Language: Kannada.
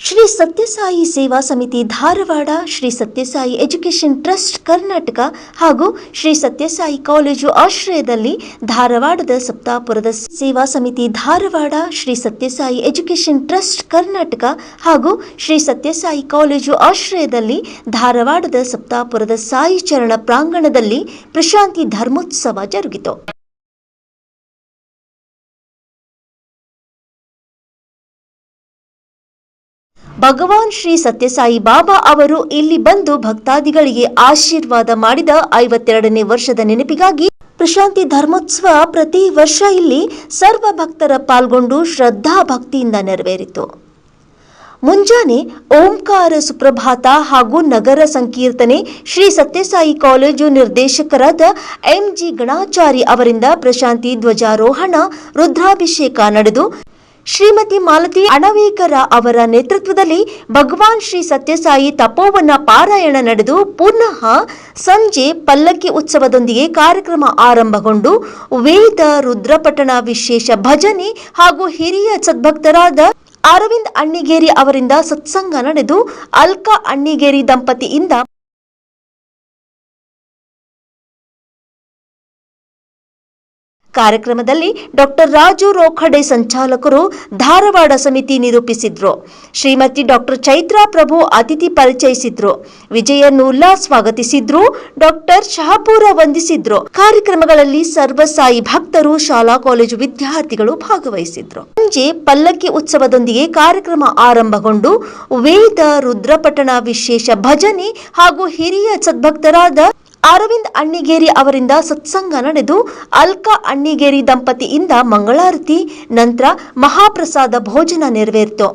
ಶ್ರೀ ಸತ್ಯಸಾಯಿ ಸೇವಾ ಸಮಿತಿ ಧಾರವಾಡ, ಶ್ರೀ ಸತ್ಯಸಾಯಿ ಎಜುಕೇಷನ್ ಟ್ರಸ್ಟ್ ಕರ್ನಾಟಕ ಹಾಗೂ ಶ್ರೀ ಸತ್ಯಸಾಯಿ ಕಾಲೇಜು ಆಶ್ರಯದಲ್ಲಿ ಧಾರವಾಡದ ಸಪ್ತಾಪುರದ ಸೇವಾ ಸಮಿತಿ ಧಾರವಾಡ, ಶ್ರೀ ಸತ್ಯಸಾಯಿ ಎಜುಕೇಷನ್ ಟ್ರಸ್ಟ್ ಕರ್ನಾಟಕ ಹಾಗೂ ಶ್ರೀ ಸತ್ಯಸಾಯಿ ಕಾಲೇಜು ಆಶ್ರಯದಲ್ಲಿ ಧಾರವಾಡದ ಸಪ್ತಾಪುರದ ಸಾಯಿ ಚರಣ ಪ್ರಾಂಗಣದಲ್ಲಿ ಪ್ರಶಾಂತಿ ಧರ್ಮೋತ್ಸವ ಜರುಗಿತು. ಭಗವಾನ್ ಶ್ರೀ ಸತ್ಯಸಾಯಿ ಬಾಬಾ ಅವರು ಇಲ್ಲಿ ಬಂದು ಭಕ್ತಾದಿಗಳಿಗೆ ಆಶೀರ್ವಾದ ಮಾಡಿದ 52ನೇ ವರ್ಷದ ನೆನಪಿಗಾಗಿ ಪ್ರಶಾಂತಿ ಧರ್ಮೋತ್ಸವ ಪ್ರತಿ ವರ್ಷ ಇಲ್ಲಿ ಸರ್ವ ಭಕ್ತರ ಪಾಲ್ಗೊಂಡು ಶ್ರದ್ಧಾ ಭಕ್ತಿಯಿಂದ ನೆರವೇರಿತು. ಮುಂಜಾನೆ ಓಂಕಾರ ಸುಪ್ರಭಾತ ಹಾಗೂ ನಗರ ಸಂಕೀರ್ತನೆ ಶ್ರೀ ಸತ್ಯಸಾಯಿ ಕಾಲೇಜು ನಿರ್ದೇಶಕರಾದ ಎಂಜಿ ಗಣಾಚಾರಿ ಅವರಿಂದ ಪ್ರಶಾಂತಿ ಧ್ವಜಾರೋಹಣ, ರುದ್ರಾಭಿಷೇಕ ನಡೆದು ಶ್ರೀಮತಿ ಮಾಲತಿ ಅಣವೇಕರ ಅವರ ನೇತೃತ್ವದಲ್ಲಿ ಭಗವಾನ್ ಶ್ರೀ ಸತ್ಯಸಾಯಿ ತಪೋವನ ಪಾರಾಯಣ ನಡೆದು ಪುನಃ ಸಂಜೆ ಪಲ್ಲಕ್ಕಿ ಉತ್ಸವದೊಂದಿಗೆ ಕಾರ್ಯಕ್ರಮ ಆರಂಭಗೊಂಡು ವೇದ ರುದ್ರಪಠಣ, ವಿಶೇಷ ಭಜನೆ ಹಾಗೂ ಹಿರಿಯ ಸದ್ಭಕ್ತರಾದ ಅರವಿಂದ್ ಅಣ್ಣಿಗೇರಿ ಅವರಿಂದ ಸತ್ಸಂಗ ನಡೆದು ಅಲ್ಕಾ ಅಣ್ಣಿಗೇರಿ ದಂಪತಿಯಿಂದ ಕಾರ್ಯಕ್ರಮದಲ್ಲಿ ಡಾಕ್ಟರ್ ರಾಜು ರೋಖಡೆ ಸಂಚಾಲಕರು ಧಾರವಾಡ ಸಮಿತಿ ನಿರೂಪಿಸಿದ್ರು. ಶ್ರೀಮತಿ ಡಾಕ್ಟರ್ ಚೈತ್ರಾ ಪ್ರಭು ಅತಿಥಿ ಪರಿಚಯಿಸಿದ್ರು. ವಿಜಯ ನೂಲ್ಲಾ ಸ್ವಾಗತಿಸಿದ್ರು. ಡಾಕ್ಟರ್ ಶಹಪೂರ ವಂದಿಸಿದ್ರು. ಕಾರ್ಯಕ್ರಮಗಳಲ್ಲಿ ಸರ್ವಸಾಯಿ ಭಕ್ತರು, ಶಾಲಾ ಕಾಲೇಜು ವಿದ್ಯಾರ್ಥಿಗಳು ಭಾಗವಹಿಸಿದ್ರು. ಸಂಜೆ ಪಲ್ಲಕ್ಕಿ ಉತ್ಸವದೊಂದಿಗೆ ಕಾರ್ಯಕ್ರಮ ಆರಂಭಗೊಂಡು ವೇದ ರುದ್ರಪಠಣ, ವಿಶೇಷ ಭಜನೆ ಹಾಗೂ ಹಿರಿಯ ಸದ್ಭಕ್ತರಾದ ಅರವಿಂದ್ ಅಣ್ಣಿಗೇರಿ ಅವರಿಂದ ಸತ್ಸಂಗ ನಡೆದು ಅಲ್ಕಾ ಅಣ್ಣಿಗೇರಿ ದಂಪತಿಯಿಂದ ಮಂಗಳಾರತಿ ನಂತರ ಮಹಾಪ್ರಸಾದ ಭೋಜನ ನೆರವೇರಿತು.